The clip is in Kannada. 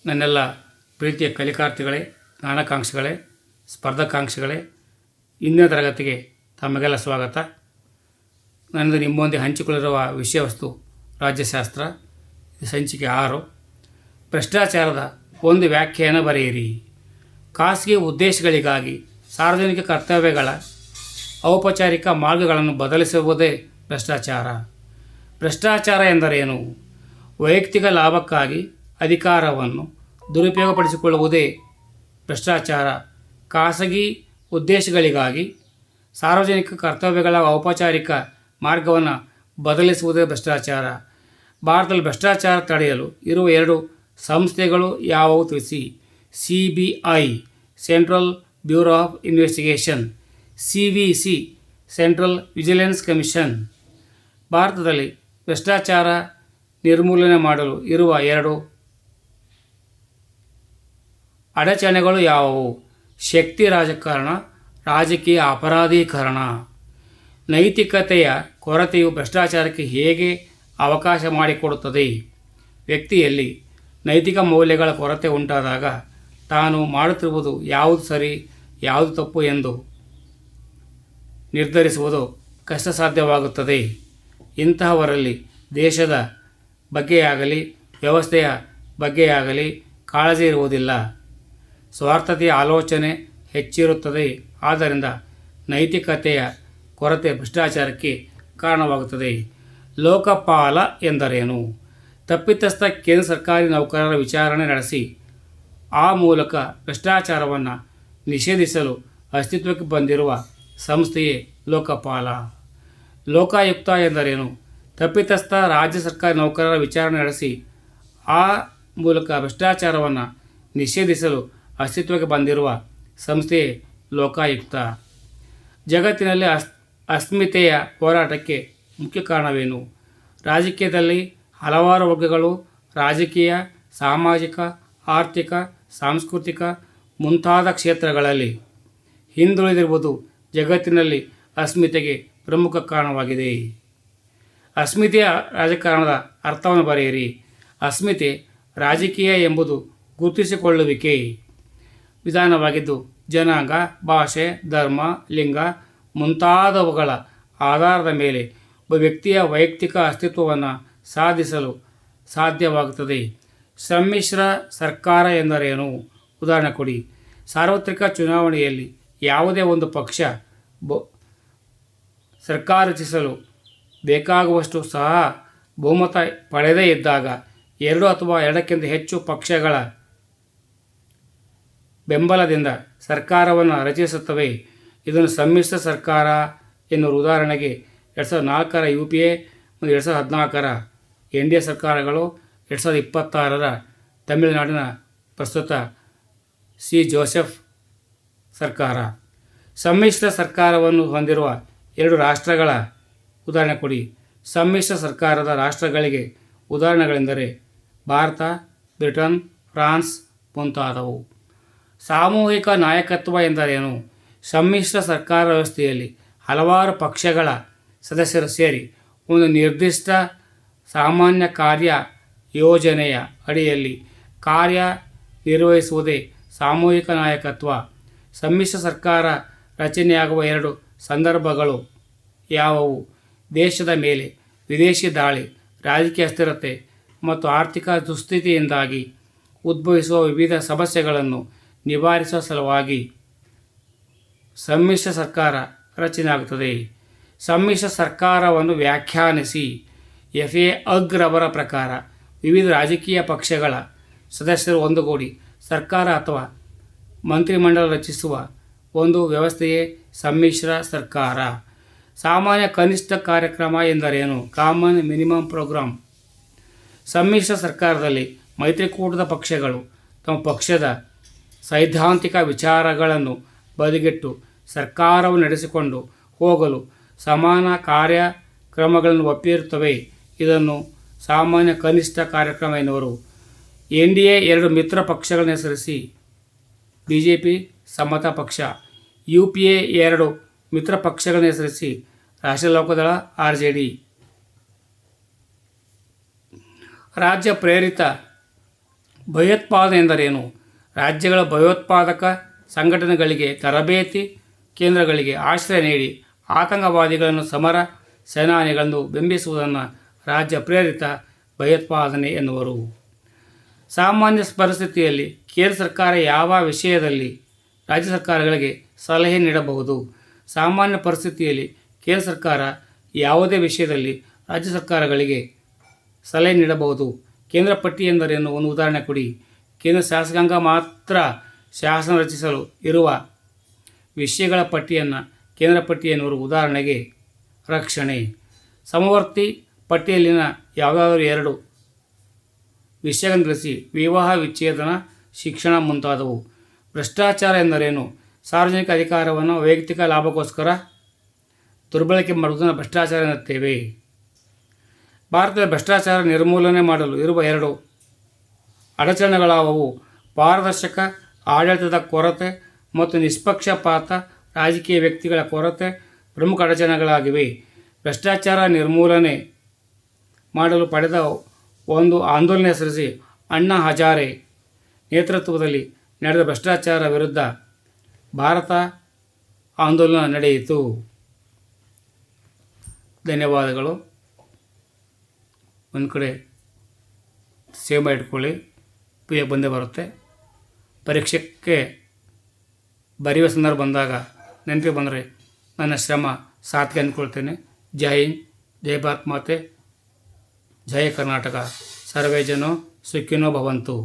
ನನ್ನೆಲ್ಲ ಪ್ರೀತಿಯ ಕಲಿಕಾರ್ಥಿಗಳೇ, ಜ್ಞಾನಾಕಾಂಕ್ಷಿಗಳೇ, ಸ್ಪರ್ಧಾಕಾಂಕ್ಷಿಗಳೇ, ಇಂದಿನ ತರಗತಿಗೆ ತಮಗೆಲ್ಲ ಸ್ವಾಗತ. ನನ್ನದು ನಿಮ್ಮೊಂದಿಗೆ ಹಂಚಿಕೊಳ್ಳಿರುವ ವಿಷಯವಸ್ತು ರಾಜ್ಯಶಾಸ್ತ್ರ. ಸಂಚಿಕೆ 6. ಭ್ರಷ್ಟಾಚಾರದ ಒಂದು ವ್ಯಾಖ್ಯಾನ ಬರೆಯಿರಿ. ಖಾಸಗಿ ಉದ್ದೇಶಗಳಿಗಾಗಿ ಸಾರ್ವಜನಿಕ ಕರ್ತವ್ಯಗಳ ಔಪಚಾರಿಕ ಮಾರ್ಗಗಳನ್ನು ಬದಲಿಸುವುದೇ ಭ್ರಷ್ಟಾಚಾರ. ಭ್ರಷ್ಟಾಚಾರ ಎಂದರೇನು? ವೈಯಕ್ತಿಕ ಲಾಭಕ್ಕಾಗಿ ಅಧಿಕಾರವನ್ನು ದುರುಪಯೋಗಪಡಿಸಿಕೊಳ್ಳುವುದೇ ಭ್ರಷ್ಟಾಚಾರ. ಖಾಸಗಿ ಉದ್ದೇಶಗಳಿಗಾಗಿ ಸಾರ್ವಜನಿಕ ಕರ್ತವ್ಯಗಳ ಔಪಚಾರಿಕ ಮಾರ್ಗವನ್ನು ಬದಲಿಸುವುದೇ ಭ್ರಷ್ಟಾಚಾರ. ಭಾರತದಲ್ಲಿ ಭ್ರಷ್ಟಾಚಾರ ತಡೆಯಲು ಇರುವ 2 ಸಂಸ್ಥೆಗಳು ಯಾವುವು ತಿಳಿಸಿ. CBI central bureau of investigation, CVC central vigilance commission. ಭಾರತದಲ್ಲಿ ಭ್ರಷ್ಟಾಚಾರ ನಿರ್ಮೂಲನೆ ಮಾಡಲು ಇರುವ 2 ಅಡಚಣೆಗಳು ಯಾವುವು? ಶಕ್ತಿ ರಾಜಕಾರಣ, ರಾಜಕೀಯ ಅಪರಾಧೀಕರಣ. ನೈತಿಕತೆಯ ಕೊರತೆಯು ಭ್ರಷ್ಟಾಚಾರಕ್ಕೆ ಹೇಗೆ ಅವಕಾಶ ಮಾಡಿಕೊಡುತ್ತದೆ? ವ್ಯಕ್ತಿಯಲ್ಲಿ ನೈತಿಕ ಮೌಲ್ಯಗಳ ಕೊರತೆ ಉಂಟಾದಾಗ ತಾನು ಮಾಡುತ್ತಿರುವುದು ಯಾವುದು ಸರಿ, ಯಾವುದು ತಪ್ಪು ಎಂದು ನಿರ್ಧರಿಸುವುದು ಕಷ್ಟಸಾಧ್ಯವಾಗುತ್ತದೆ. ಇಂತಹವರಲ್ಲಿ ದೇಶದ ಬಗ್ಗೆಯಾಗಲಿ ವ್ಯವಸ್ಥೆಯ ಬಗ್ಗೆಯಾಗಲಿ ಕಾಳಜಿ ಇರುವುದಿಲ್ಲ. ಸ್ವಾರ್ಥತೆಯ ಆಲೋಚನೆ ಹೆಚ್ಚಿರುತ್ತದೆ. ಆದ್ದರಿಂದ ನೈತಿಕತೆಯ ಕೊರತೆ ಭ್ರಷ್ಟಾಚಾರಕ್ಕೆ ಕಾರಣವಾಗುತ್ತದೆ. ಲೋಕಪಾಲ ಎಂದರೇನು? ತಪ್ಪಿತಸ್ಥ ಕೇಂದ್ರ ಸರ್ಕಾರಿ ನೌಕರರ ವಿಚಾರಣೆ ನಡೆಸಿ ಆ ಮೂಲಕ ಭ್ರಷ್ಟಾಚಾರವನ್ನು ನಿಷೇಧಿಸಲು ಅಸ್ತಿತ್ವಕ್ಕೆ ಬಂದಿರುವ ಸಂಸ್ಥೆಯೇ ಲೋಕಪಾಲ. ಲೋಕಾಯುಕ್ತ ಎಂದರೇನು? ತಪ್ಪಿತಸ್ಥ ರಾಜ್ಯ ಸರ್ಕಾರಿ ನೌಕರರ ವಿಚಾರಣೆ ನಡೆಸಿ ಆ ಮೂಲಕ ಭ್ರಷ್ಟಾಚಾರವನ್ನು ನಿಷೇಧಿಸಲು ಅಸ್ತಿತ್ವಕ್ಕೆ ಬಂದಿರುವ ಸಂಸ್ಥೆಯೇ ಲೋಕಾಯುಕ್ತ. ಜಗತ್ತಿನಲ್ಲಿ ಅಸ್ಮಿತೆಯ ಹೋರಾಟಕ್ಕೆ ಮುಖ್ಯ ಕಾರಣವೇನು? ರಾಜಕೀಯದಲ್ಲಿ ಹಲವಾರು ವರ್ಗಗಳು ರಾಜಕೀಯ, ಸಾಮಾಜಿಕ, ಆರ್ಥಿಕ, ಸಾಂಸ್ಕೃತಿಕ ಮುಂತಾದ ಕ್ಷೇತ್ರಗಳಲ್ಲಿ ಹಿಂದುಳಿದಿರುವುದು ಜಗತ್ತಿನಲ್ಲಿ ಅಸ್ಮಿತೆಗೆ ಪ್ರಮುಖ ಕಾರಣವಾಗಿದೆ. ಅಸ್ಮಿತೆಯ ರಾಜಕಾರಣದ ಅರ್ಥವನ್ನು ಬರೆಯಿರಿ. ಅಸ್ಮಿತೆ ರಾಜಕೀಯ ಎಂಬುದು ಗುರುತಿಸಿಕೊಳ್ಳುವಿಕೆ ವಿಧಾನವಾಗಿದ್ದು ಜನಾಂಗ, ಭಾಷೆ, ಧರ್ಮ, ಲಿಂಗ ಮುಂತಾದವುಗಳ ಆಧಾರದ ಮೇಲೆ ಒಬ್ಬ ವ್ಯಕ್ತಿಯ ವೈಯಕ್ತಿಕ ಅಸ್ತಿತ್ವವನ್ನು ಸಾಧಿಸಲು ಸಾಧ್ಯವಾಗುತ್ತದೆ. ಸಮ್ಮಿಶ್ರ ಸರ್ಕಾರ ಎಂದರೇನು? ಉದಾಹರಣೆ ಕೊಡಿ. ಸಾರ್ವತ್ರಿಕ ಚುನಾವಣೆಯಲ್ಲಿ ಯಾವುದೇ ಒಂದು ಪಕ್ಷ ಸರ್ಕಾರ ರಚಿಸಲು ಬೇಕಾಗುವಷ್ಟು ಸಹ ಬಹುಮತ ಪಡೆದೇ ಇದ್ದಾಗ 2 ಅಥವಾ 2ಕ್ಕಿಂತ ಹೆಚ್ಚು ಪಕ್ಷಗಳ ಬೆಂಬಲದಿಂದ ಸರ್ಕಾರವನ್ನು ರಚಿಸುತ್ತವೆ. ಇದನ್ನು ಸಮ್ಮಿಶ್ರ ಸರ್ಕಾರ ಎನ್ನುವ. ಉದಾಹರಣೆಗೆ 2004ರ UPA ಮತ್ತು 2014ರ NDA ಸರ್ಕಾರಗಳು, 2026ರ ತಮಿಳುನಾಡಿನ ಪ್ರಸ್ತುತ C. ಜೋಸೆಫ್ ಸರ್ಕಾರ. ಸಮ್ಮಿಶ್ರ ಸರ್ಕಾರವನ್ನು ಹೊಂದಿರುವ 2 ರಾಷ್ಟ್ರಗಳ ಉದಾಹರಣೆ ಕೊಡಿ. ಸಮ್ಮಿಶ್ರ ಸರ್ಕಾರದ ರಾಷ್ಟ್ರಗಳಿಗೆ ಉದಾಹರಣೆಗಳೆಂದರೆ ಭಾರತ, ಬ್ರಿಟನ್, ಫ್ರಾನ್ಸ್ ಮುಂತಾದವು. ಸಾಮೂಹಿಕ ನಾಯಕತ್ವ ಎಂದರೇನು? ಸಮ್ಮಿಶ್ರ ಸರ್ಕಾರ ವ್ಯವಸ್ಥೆಯಲ್ಲಿ ಹಲವಾರು ಪಕ್ಷಗಳ ಸದಸ್ಯರು ಸೇರಿ ಒಂದು ನಿರ್ದಿಷ್ಟ ಸಾಮಾನ್ಯ ಕಾರ್ಯ ಯೋಜನೆಯ ಅಡಿಯಲ್ಲಿ ಕಾರ್ಯ ನಿರ್ವಹಿಸುವುದೇ ಸಾಮೂಹಿಕ ನಾಯಕತ್ವ. ಸಮ್ಮಿಶ್ರ ಸರ್ಕಾರ ರಚನೆಯಾಗುವ 2 ಸಂದರ್ಭಗಳು ಯಾವುವು? ದೇಶದ ಮೇಲೆ ವಿದೇಶಿ ದಾಳಿ, ರಾಜಕೀಯ ಅಸ್ಥಿರತೆ ಮತ್ತು ಆರ್ಥಿಕ ದುಸ್ಥಿತಿಯಿಂದಾಗಿ ಉದ್ಭವಿಸುವ ವಿವಿಧ ಸಮಸ್ಯೆಗಳನ್ನು ನಿವಾರಿಸುವ ಸಲುವಾಗಿ ಸಮ್ಮಿಶ್ರ ಸರ್ಕಾರ ರಚನೆಯಾಗುತ್ತದೆ. ಸಮ್ಮಿಶ್ರ ಸರ್ಕಾರವನ್ನು ವ್ಯಾಖ್ಯಾನಿಸಿ. FA ಅಗ್ರವರ ಪ್ರಕಾರ ವಿವಿಧ ರಾಜಕೀಯ ಪಕ್ಷಗಳ ಸದಸ್ಯರು ಒಂದುಗೂಡಿ ಸರ್ಕಾರ ಅಥವಾ ಮಂತ್ರಿಮಂಡಲ ರಚಿಸುವ ಒಂದು ವ್ಯವಸ್ಥೆಯೇ ಸಮ್ಮಿಶ್ರ ಸರ್ಕಾರ. ಸಾಮಾನ್ಯ ಕನಿಷ್ಠ ಕಾರ್ಯಕ್ರಮ ಎಂದರೇನು? Common minimum program. ಸಮ್ಮಿಶ್ರ ಸರ್ಕಾರದಲ್ಲಿ ಮೈತ್ರಿಕೂಟದ ಪಕ್ಷಗಳು ತಮ್ಮ ಪಕ್ಷದ ಸೈದ್ಧಾಂತಿಕ ವಿಚಾರಗಳನ್ನು ಬದಿಗಿಟ್ಟು ಸರ್ಕಾರವನ್ನು ನಡೆಸಿಕೊಂಡು ಹೋಗಲು ಸಮಾನ ಕಾರ್ಯಕ್ರಮಗಳನ್ನು ಒಪ್ಪಿರುತ್ತವೆ. ಇದನ್ನು ಸಾಮಾನ್ಯ ಕನಿಷ್ಠ ಕಾರ್ಯಕ್ರಮ ಎನ್ನುವರು. NDA 2 ಮಿತ್ರ ಪಕ್ಷಗಳನ್ನು ಹೆಸರಿಸಿ. BJP ಸಮತಾ ಪಕ್ಷ. UPA 2 ಮಿತ್ರ ಪಕ್ಷಗಳನ್ನು ಹೆಸರಿಸಿ. ರಾಷ್ಟ್ರೀಯ ಲೋಕದಳ RJD. ರಾಜ್ಯ ಪ್ರೇರಿತ ಭಯೋತ್ಪಾದನೆ ಎಂದರೇನು? ರಾಜ್ಯಗಳ ಭಯೋತ್ಪಾದಕ ಸಂಘಟನೆಗಳಿಗೆ ತರಬೇತಿ ಕೇಂದ್ರಗಳಿಗೆ ಆಶ್ರಯ ನೀಡಿ ಆತಂಕವಾದಿಗಳನ್ನು ಸಮರ ಸೇನಾನಿಗಳನ್ನು ಬೆಂಬಲಿಸುವುದನ್ನು ರಾಜ್ಯ ಪ್ರೇರಿತ ಭಯೋತ್ಪಾದನೆ ಎನ್ನುವರು. ಸಾಮಾನ್ಯ ಪರಿಸ್ಥಿತಿಯಲ್ಲಿ ಕೇಂದ್ರ ಸರ್ಕಾರ ಯಾವ ವಿಷಯದಲ್ಲಿ ರಾಜ್ಯ ಸರ್ಕಾರಗಳಿಗೆ ಸಲಹೆ ನೀಡಬಹುದು? ಸಾಮಾನ್ಯ ಪರಿಸ್ಥಿತಿಯಲ್ಲಿ ಕೇಂದ್ರ ಸರ್ಕಾರ ಯಾವುದೇ ವಿಷಯದಲ್ಲಿ ರಾಜ್ಯ ಸರ್ಕಾರಗಳಿಗೆ ಸಲಹೆ ನೀಡಬಹುದು. ಕೇಂದ್ರ ಪಟ್ಟಿ ಎಂದರೇನು? ಒಂದು ಉದಾಹರಣೆ ಕೊಡಿ. ಕೇಂದ್ರ ಶಾಸಕಾಂಗ ಮಾತ್ರ ಶಾಸನ ರಚಿಸಲು ಇರುವ ವಿಷಯಗಳ ಪಟ್ಟಿಯನ್ನು ಕೇಂದ್ರ ಪಟ್ಟಿ ಎನ್ನುವರು. ಉದಾಹರಣೆಗೆ ರಕ್ಷಣೆ. ಸಮವರ್ತಿ ಪಟ್ಟಿಯಲ್ಲಿನ ಯಾವುದಾದರೂ 2 ವಿಷಯಗಳನ್ನು ತಿಳಿಸಿ. ವಿವಾಹ, ವಿಚ್ಛೇದನ, ಶಿಕ್ಷಣ ಮುಂತಾದವು. ಭ್ರಷ್ಟಾಚಾರ ಎಂದರೇನು? ಸಾರ್ವಜನಿಕ ಅಧಿಕಾರವನ್ನು ವೈಯಕ್ತಿಕ ಲಾಭಕ್ಕೋಸ್ಕರ ದುರ್ಬಳಕೆ ಮಾಡುವುದನ್ನು ಭ್ರಷ್ಟಾಚಾರ ಎನ್ನುತ್ತೇವೆ. ಭಾರತದ ಭ್ರಷ್ಟಾಚಾರ ನಿರ್ಮೂಲನೆ ಮಾಡಲು ಇರುವ 2 ಅಡಚಣೆಗಳಾವವು? ಪಾರದರ್ಶಕ ಆಡಳಿತದ ಕೊರತೆ ಮತ್ತು ನಿಷ್ಪಕ್ಷಪಾತ ರಾಜಕೀಯ ವ್ಯಕ್ತಿಗಳ ಕೊರತೆ ಪ್ರಮುಖ ಅಡಚಣೆಗಳಾಗಿವೆ. ಭ್ರಷ್ಟಾಚಾರ ನಿರ್ಮೂಲನೆ ಮಾಡಲು ಪಡೆದ ಒಂದು ಆಂದೋಲನ ಹೆಸರಿಸಿ. ಅಣ್ಣಾ ಹಜಾರೆ ನೇತೃತ್ವದಲ್ಲಿ ನಡೆದ ಭ್ರಷ್ಟಾಚಾರ ವಿರುದ್ಧ ಭಾರತ ಆಂದೋಲನ ನಡೆಯಿತು. ಧನ್ಯವಾದಗಳು. ಒಂದು ಕಡೆ ಸೇವ್ ಮಾಡಿ ಇಟ್ಕೊಳ್ಳಿ, ಪಿ ಬಂದೇ ಬರುತ್ತೆ. ಪರೀಕ್ಷೆಗೆ ಬರೆಯುವ ಸಂದರ್ಭ ಬಂದಾಗ ನೆನಪಿಗೆ ಬಂದರೆ ನನ್ನ ಶ್ರಮ ಸಾರ್ಥಕ ಅಂದ್ಕೊಳ್ತೇನೆ. ಜೈ ಹಿಂದ್, ಜೈ ಭಾರತ್ ಮಾತೆ, ಜೈ ಕರ್ನಾಟಕ. ಸರ್ವೇ ಜನೋ ಸುಖಿನೋ ಭವಂತು.